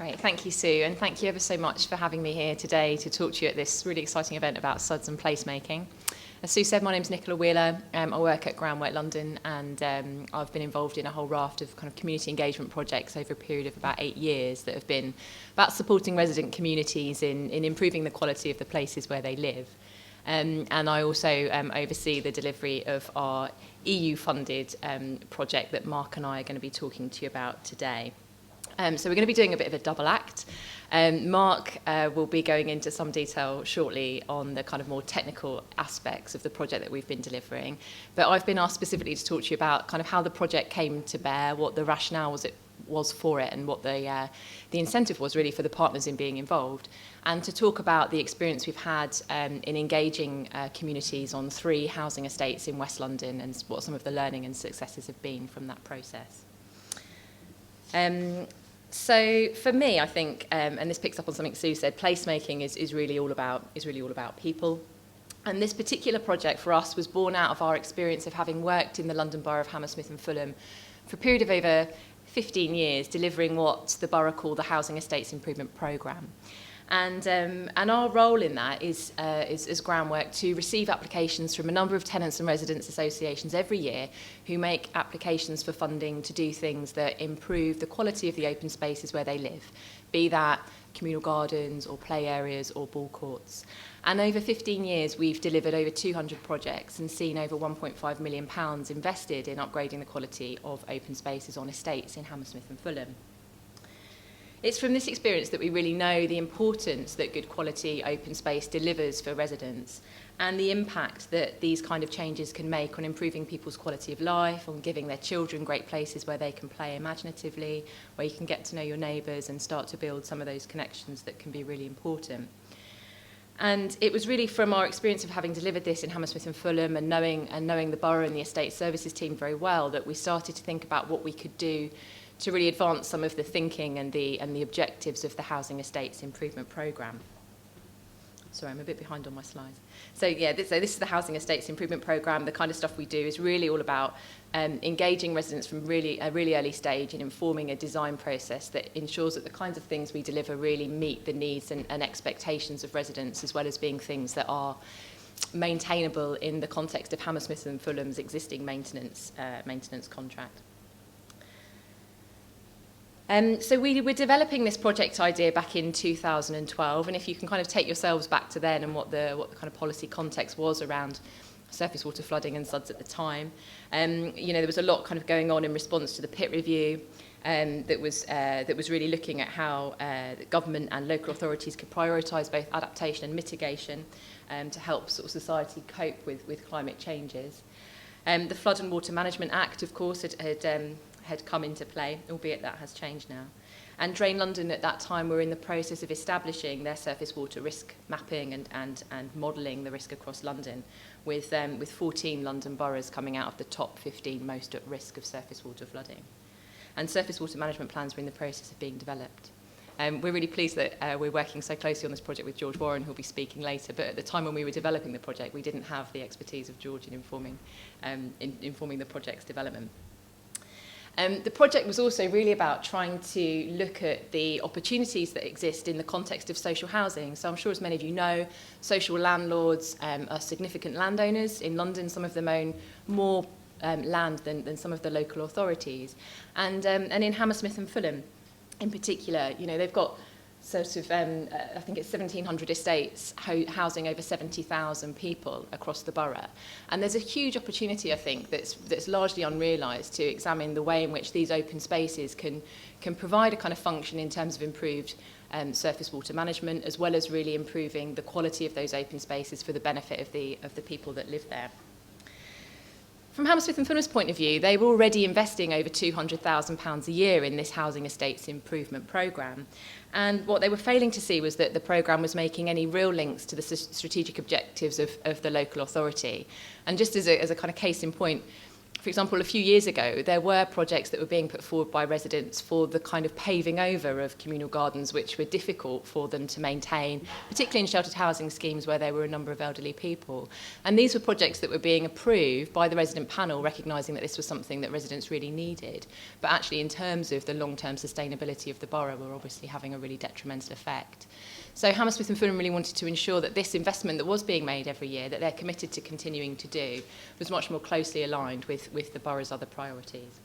Great, thank you, Sue, and thank you ever so much for having me here today to talk to you at this really exciting event about suds and placemaking. As Sue said, my name's Nichola Wheeler. I work at Groundwork London, and I've been involved in a whole raft of kind of community engagement projects over a period of about 8 years that have been about supporting resident communities in improving the quality of the places where they live. And I also oversee the delivery of our EU-funded project that Mark and I are going to be talking to you about today. So we're going to be doing a bit of a double act. Mark will be going into some detail shortly on the kind of more technical aspects of the project that we've been delivering. But I've been asked specifically to talk to you about kind of how the project came to bear, what the rationale was for it, and what the incentive was really for the partners in being involved, and to talk about the experience we've had in engaging communities on 3 housing estates in West London and what some of the learning and successes have been from that process. So for me, I think, and this picks up on something Sue said, placemaking is really all about people. And this particular project for us was born out of our experience of having worked in the London Borough of Hammersmith and Fulham for a period of over 15 years, delivering what the borough called the Housing Estates Improvement Programme. And our role in that is Groundwork to receive applications from a number of tenants and residents associations every year who make applications for funding to do things that improve the quality of the open spaces where they live, be that communal gardens or play areas or ball courts. And over 15 years, we've delivered over 200 projects and seen over £1.5 million invested in upgrading the quality of open spaces on estates in Hammersmith and Fulham. It's from this experience that we really know the importance that good quality open space delivers for residents and the impact that these kind of changes can make on improving people's quality of life, on giving their children great places where they can play imaginatively, where you can get to know your neighbours and start to build some of those connections that can be really important. And it was really from our experience of having delivered this in Hammersmith and Fulham and knowing the borough and the estate services team very well that we started to think about what we could do to really advance some of the thinking and the objectives of the Housing Estates Improvement Programme. Sorry, I'm a bit behind on my slides. So this is the Housing Estates Improvement Programme. The kind of stuff we do is really all about engaging residents from a really early stage and informing a design process that ensures that the kinds of things we deliver really meet the needs and expectations of residents, as well as being things that are maintainable in the context of Hammersmith and Fulham's existing maintenance contract. So we were developing this project idea back in 2012, and if you can kind of take yourselves back to then and what the kind of policy context was around surface water flooding and suds at the time, there was a lot kind of going on in response to the pit review that was really looking at how the government and local authorities could prioritise both adaptation and mitigation to help sort of society cope with climate changes. The Flood and Water Management Act, of course, had come into play, albeit that has changed now. And Drain London at that time were in the process of establishing their surface water risk mapping and modelling the risk across London, with 14 London boroughs coming out of the top 15 most at risk of surface water flooding. And surface water management plans were in the process of being developed. We're really pleased that we're working so closely on this project with George Warren, who'll be speaking later, but at the time when we were developing the project, we didn't have the expertise of George in informing the project's development. The project was also really about trying to look at the opportunities that exist in the context of social housing. So I'm sure, as many of you know, social landlords are significant landowners. In London, some of them own more land than some of the local authorities. And in Hammersmith and Fulham, in particular, they've got sort of, I think it's 1,700 estates housing over 70,000 people across the borough. And there's a huge opportunity, I think, that's largely unrealised to examine the way in which these open spaces can provide a kind of function in terms of improved surface water management, as well as really improving the quality of those open spaces for the benefit of the people that live there. From Hammersmith and Fulham's point of view, they were already investing over £200,000 a year in this Housing Estates Improvement Programme. And what they were failing to see was that the programme was making any real links to the strategic objectives of the local authority. And just as a kind of case in point, For example, a few years ago, there were projects that were being put forward by residents for the kind of paving over of communal gardens, which were difficult for them to maintain, particularly in sheltered housing schemes where there were a number of elderly people. And these were projects that were being approved by the resident panel, recognising that this was something that residents really needed. But actually, in terms of the long-term sustainability of the borough, were obviously having a really detrimental effect. So Hammersmith and Fulham really wanted to ensure that this investment that was being made every year, that they're committed to continuing to do, was much more closely aligned with the borough's other priorities.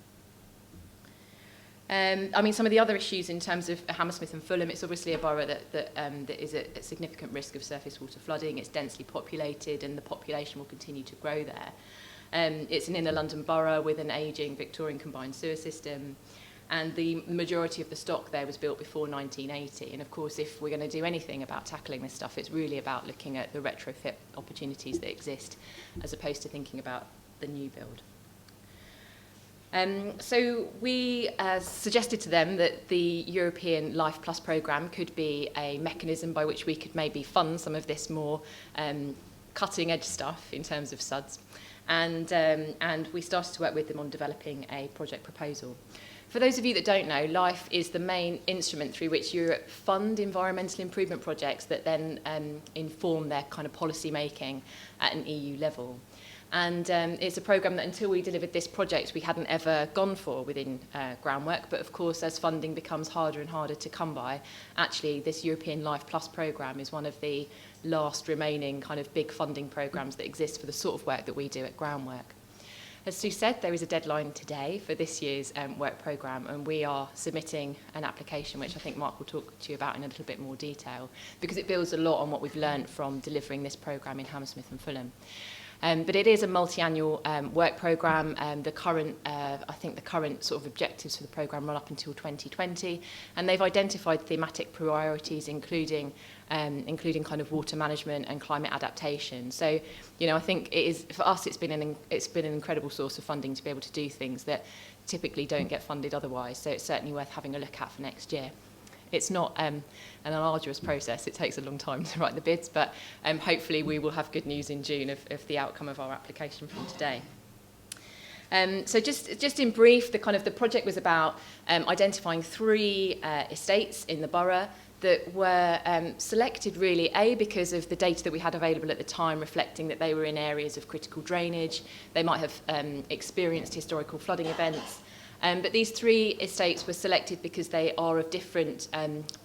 I mean, some of the other issues in terms of Hammersmith and Fulham, it's obviously a borough that is at significant risk of surface water flooding. It's densely populated and the population will continue to grow there. It's an inner London borough with an ageing Victorian combined sewer system. And the majority of the stock there was built before 1980. And of course, if we're going to do anything about tackling this stuff, it's really about looking at the retrofit opportunities that exist, as opposed to thinking about the new build. So we suggested to them that the European Life Plus programme could be a mechanism by which we could maybe fund some of this more cutting-edge stuff in terms of SUDs. And we started to work with them on developing a project proposal. For those of you that don't know, LIFE is the main instrument through which Europe fund environmental improvement projects that then inform their kind of policy making at an EU level. And it's a programme that until we delivered this project, we hadn't ever gone for within Groundwork. But of course, as funding becomes harder and harder to come by, actually this European Life Plus programme is one of the last remaining kind of big funding programmes that exist for the sort of work that we do at Groundwork. As Sue said, there is a deadline today for this year's work programme, and we are submitting an application, which I think Mark will talk to you about in a little bit more detail, because it builds a lot on what we've learned from delivering this programme in Hammersmith and Fulham. But it is a multi-annual work programme. The current sort of objectives for the programme run up until 2020, and they've identified thematic priorities, including kind of water management and climate adaptation. So, you know, I think it is for us. It's been an incredible source of funding to be able to do things that typically don't get funded otherwise. So it's certainly worth having a look at for next year. It's not an arduous process. It takes a long time to write the bids, but hopefully we will have good news in June of the outcome of our application from today. So just in brief, the project was about identifying 3 estates in the borough that were selected really, because of the data that we had available at the time, reflecting that they were in areas of critical drainage. They might have experienced historical flooding events. But these 3 estates were selected because they are of different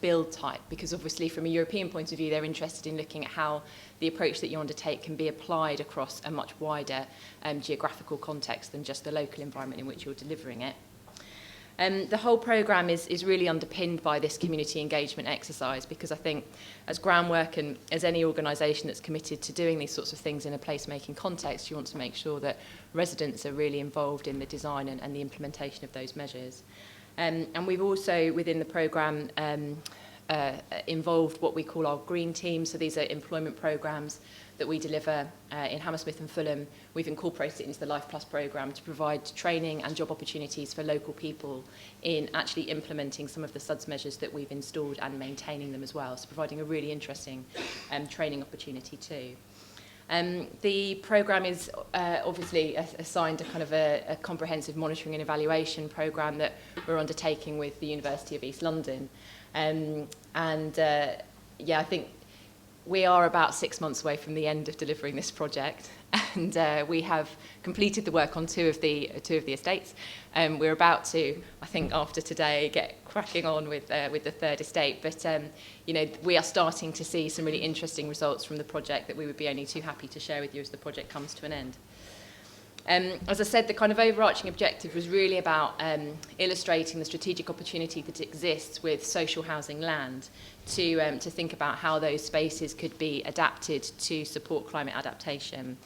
build type, because obviously from a European point of view, they're interested in looking at how the approach that you undertake can be applied across a much wider geographical context than just the local environment in which you're delivering it. The whole programme is really underpinned by this community engagement exercise, because I think as Groundwork and as any organisation that's committed to doing these sorts of things in a placemaking context, you want to make sure that residents are really involved in the design and the implementation of those measures. And we've also, within the programme, involved what we call our green teams. So these are employment programmes that we deliver in Hammersmith and Fulham. We've incorporated it into the Life Plus programme to provide training and job opportunities for local people in actually implementing some of the SUDS measures that we've installed and maintaining them as well. So providing a really interesting training opportunity too. The programme is obviously assigned a comprehensive monitoring and evaluation programme that we're undertaking with the University of East London. I think we are about 6 months away from the end of delivering this project, and we have completed the work on two of the estates. We're about to, I think, after today, get cracking on with the 3rd estate. But we are starting to see some really interesting results from the project that we would be only too happy to share with you as the project comes to an end. As I said, the kind of overarching objective was really about illustrating the strategic opportunity that exists with social housing land to think about how those spaces could be adapted to support climate adaptation.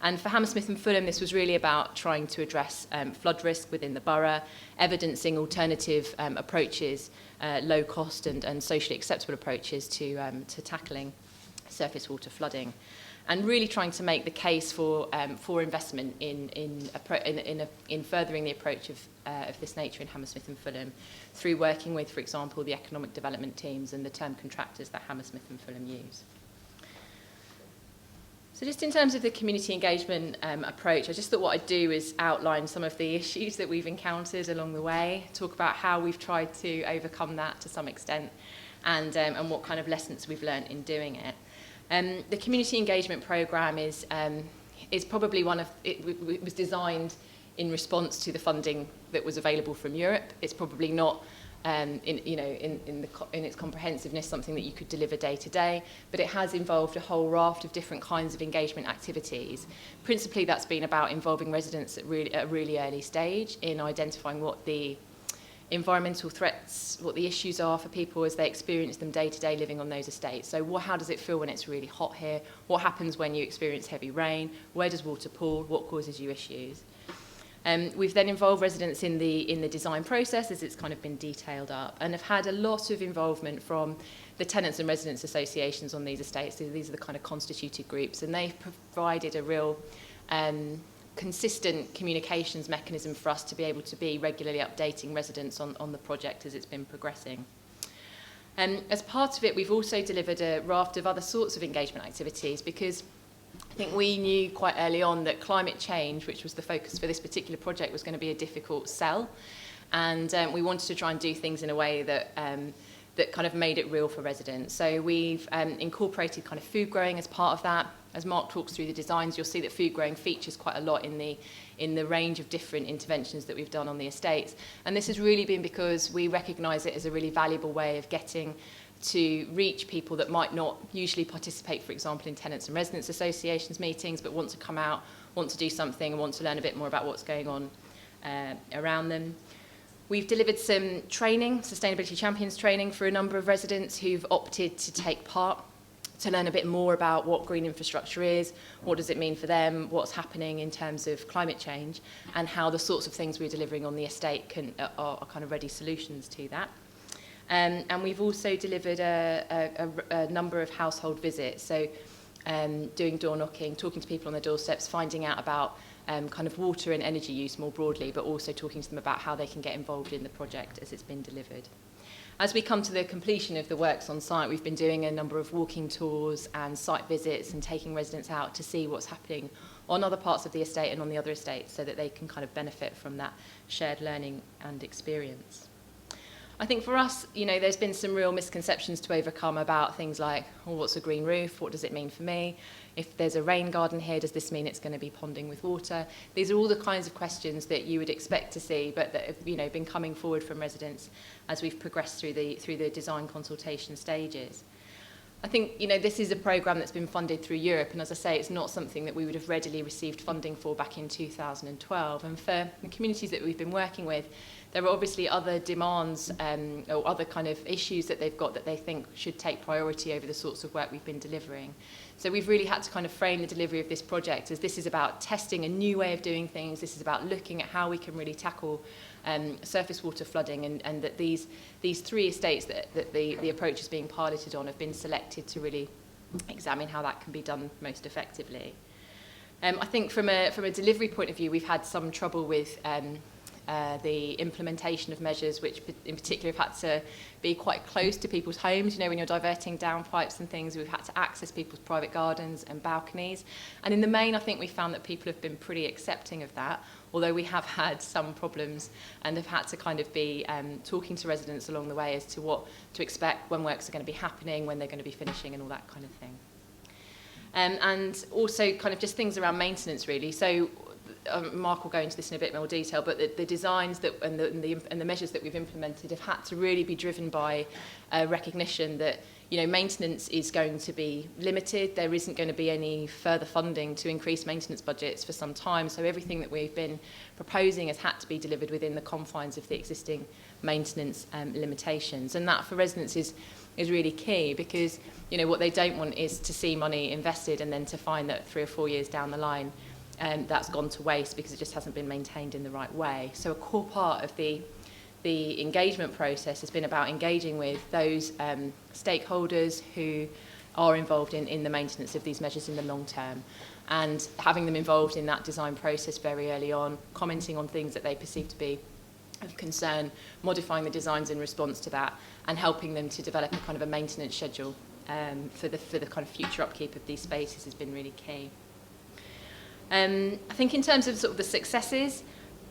And for Hammersmith and Fulham, this was really about trying to address flood risk within the borough, evidencing alternative approaches, low cost and socially acceptable approaches to tackling surface water flooding, and really trying to make the case for investment in furthering the approach of this nature in Hammersmith and Fulham through working with, for example, the economic development teams and the term contractors that Hammersmith and Fulham use. So just in terms of the community engagement approach, I just thought what I'd do is outline some of the issues that we've encountered along the way, talk about how we've tried to overcome that to some extent, and what kind of lessons we've learned in doing it. The community engagement programme is probably it was designed in response to the funding that was available from Europe. It's probably not in its comprehensiveness something that you could deliver day to day, but it has involved a whole raft of different kinds of engagement activities. Principally, that's been about involving residents at a really early stage in identifying what the environmental threats, what the issues are for people as they experience them day to day living on those estates. So how does it feel when it's really hot here? What happens when you experience heavy rain? Where does water pool? What causes you issues? We've then involved residents in the design process as it's kind of been detailed up, and have had a lot of involvement from the tenants and residents associations on these estates. So these are the kind of constituted groups, and they've provided a real consistent communications mechanism for us to be able to be regularly updating residents on the project as it's been progressing. As part of it, we've also delivered a raft of other sorts of engagement activities, because I think we knew quite early on that climate change, which was the focus for this particular project, was going to be a difficult sell. And we wanted to try and do things in a way that kind of made it real for residents. So we've incorporated kind of food growing as part of that. As Mark talks through the designs, you'll see that food growing features quite a lot in the range of different interventions that we've done on the estates. And this has really been because we recognise it as a really valuable way of getting to reach people that might not usually participate, for example, in tenants and residents associations meetings, but want to come out, want to do something, and want to learn a bit more about what's going on around them. We've delivered some training, Sustainability Champions training, for a number of residents who've opted to take part, to learn a bit more about what green infrastructure is, what does it mean for them, what's happening in terms of climate change, and how the sorts of things we're delivering on the estate are kind of ready solutions to that. And we've also delivered a number of household visits, so doing door knocking, talking to people on their doorsteps, finding out about kind of water and energy use more broadly, but also talking to them about how they can get involved in the project as it's been delivered. As we come to the completion of the works on site, we've been doing a number of walking tours and site visits and taking residents out to see what's happening on other parts of the estate and on the other estates, so that they can kind of benefit from that shared learning and experience. I think for us, there's been some real misconceptions to overcome about things like, what's a green roof? What does it mean for me? If there's a rain garden here, does this mean it's going to be ponding with water? These are all the kinds of questions that you would expect to see, but that have, been coming forward from residents as we've progressed through the design consultation stages. I think, this is a programme that's been funded through Europe, and as I say, it's not something that we would have readily received funding for back in 2012. And for the communities that we've been working with, there are obviously other demands or other kind of issues that they've got that they think should take priority over the sorts of work we've been delivering. So we've really had to kind of frame the delivery of this project as this is about testing a new way of doing things. This is about looking at how we can really tackle surface water flooding, and that these three estates that the approach is being piloted on have been selected to really examine how that can be done most effectively. I think from a delivery point of view, we've had some trouble with the implementation of measures which in particular have had to be quite close to people's homes. When you're diverting downpipes and things, we've had to access people's private gardens and balconies. And in the main, I think we found that people have been pretty accepting of that, although we have had some problems and have had to kind of be talking to residents along the way as to what to expect, when works are going to be happening, when they're going to be finishing, and all that kind of thing. And also kind of just things around maintenance, really. So Mark will go into this in a bit more detail, but the designs and the measures that we've implemented have had to really be driven by recognition that maintenance is going to be limited. There isn't going to be any further funding to increase maintenance budgets for some time, so everything that we've been proposing has had to be delivered within the confines of the existing maintenance limitations. And that for residents is really key, because what they don't want is to see money invested and then to find that 3 or 4 years down the line that's gone to waste because it just hasn't been maintained in the right way. So a core part of the engagement process has been about engaging with those stakeholders who are involved in the maintenance of these measures in the long term, and having them involved in that design process very early on, commenting on things that they perceive to be of concern, modifying the designs in response to that, and helping them to develop a kind of a maintenance schedule for the kind of future upkeep of these spaces has been really key. I think in terms of sort of the successes,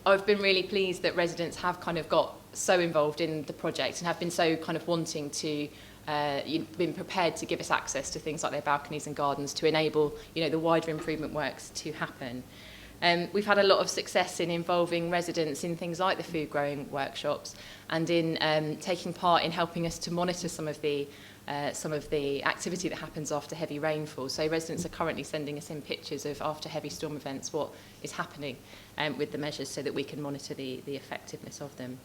I've been really pleased that residents have kind of got so involved in the project and have been so kind of wanting to, been prepared to give us access to things like their balconies and gardens to enable, the wider improvement works to happen. We've had a lot of success in involving residents in things like the food growing workshops and in taking part in helping us to monitor some of the activity that happens after heavy rainfall. So residents are currently sending us in pictures of after heavy storm events what is happening with the measures so that we can monitor the effectiveness of them.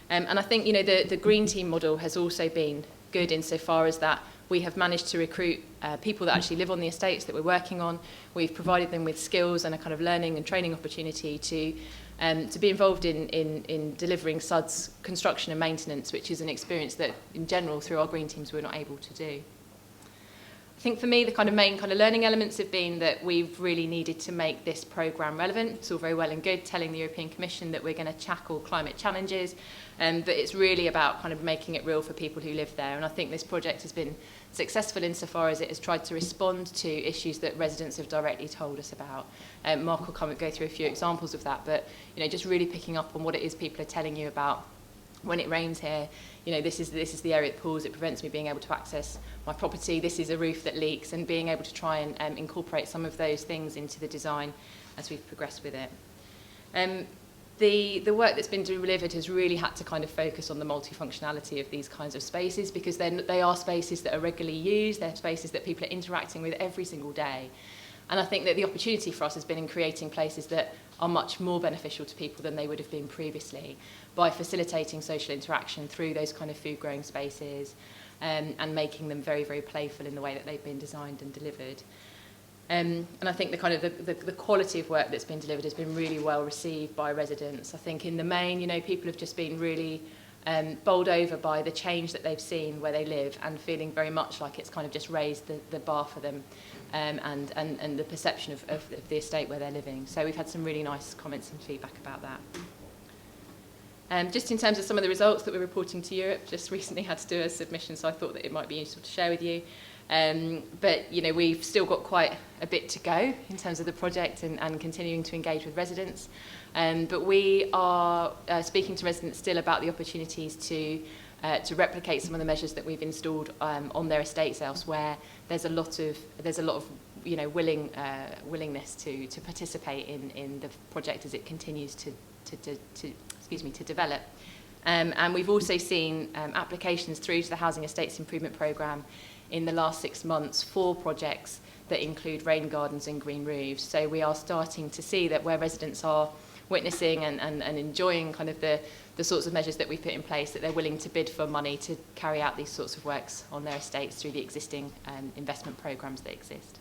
And I think the Green Team model has also been good insofar as that we have managed to recruit people that actually live on the estates that we're working on. We've provided them with skills and a kind of learning and training opportunity to be involved in delivering SUDS construction and maintenance, which is an experience that, in general, through our green teams, we're not able to do. I think for me, the kind of main kind of learning elements have been that we've really needed to make this programme relevant. It's all very well and good telling the European Commission that we're going to tackle climate challenges, but it's really about kind of making it real for people who live there. And I think this project has been successful insofar as it has tried to respond to issues that residents have directly told us about. Mark will go through a few examples of that, but just really picking up on what it is people are telling you about. When it rains here, this is the area that pools, it prevents me being able to access my property, this is a roof that leaks, and being able to try and incorporate some of those things into the design as we've progressed with it. The work that's been delivered has really had to kind of focus on the multifunctionality of these kinds of spaces, because they are spaces that are regularly used, they're spaces that people are interacting with every single day. And I think that the opportunity for us has been in creating places that are much more beneficial to people than they would have been previously by facilitating social interaction through those kind of food growing spaces and making them very, very playful in the way that they've been designed and delivered. And I think the kind of the quality of work that's been delivered has been really well received by residents. I think in the main, people have just been really bowled over by the change that they've seen where they live and feeling very much like it's kind of just raised the bar for them and the perception of the estate where they're living. So we've had some really nice comments and feedback about that. Just in terms of some of the results that we're reporting to Europe, just recently had to do a submission, so I thought that it might be useful to share with you. But we've still got quite a bit to go in terms of the project and continuing to engage with residents. But we are speaking to residents still about the opportunities to replicate some of the measures that we've installed on their estates elsewhere. There's a lot of willingness to participate in the project as it continues to develop. And we've also seen applications through to the Housing Estates Improvement Programme in the last 6 months for projects that include rain gardens and green roofs. So we are starting to see that where residents are witnessing and enjoying kind of the sorts of measures that we've put in place, that they're willing to bid for money to carry out these sorts of works on their estates through the existing investment programmes that exist.